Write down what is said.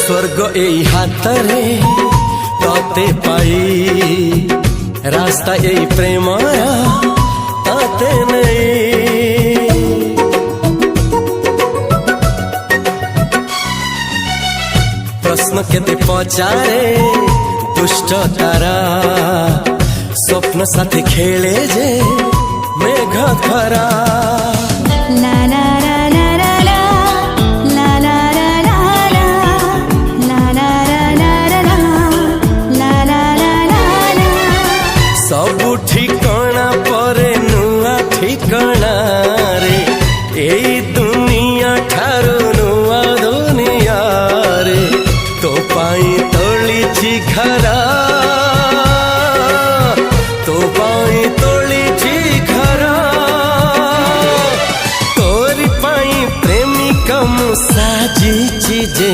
स्वर्ग एई हातरे तते पाई रास्ता एई प्रेमाया ताते नहीं। प्रश्न केते पचारे दुष्ट तारा स्वप्न साथी खेले जे मेघ खरा। ला ला ला ला ला ला ला ला ला ला ला ला ला ला ला। सबु ठिकाना परे नुआ ठिकाना रे एई दुनिया ठारू नुआ दुनिया रे। तो पाई तोलिछि घरा तो पाई तोलिछि घरा तोरी पाई प्रेमिका मु साजिछि जे।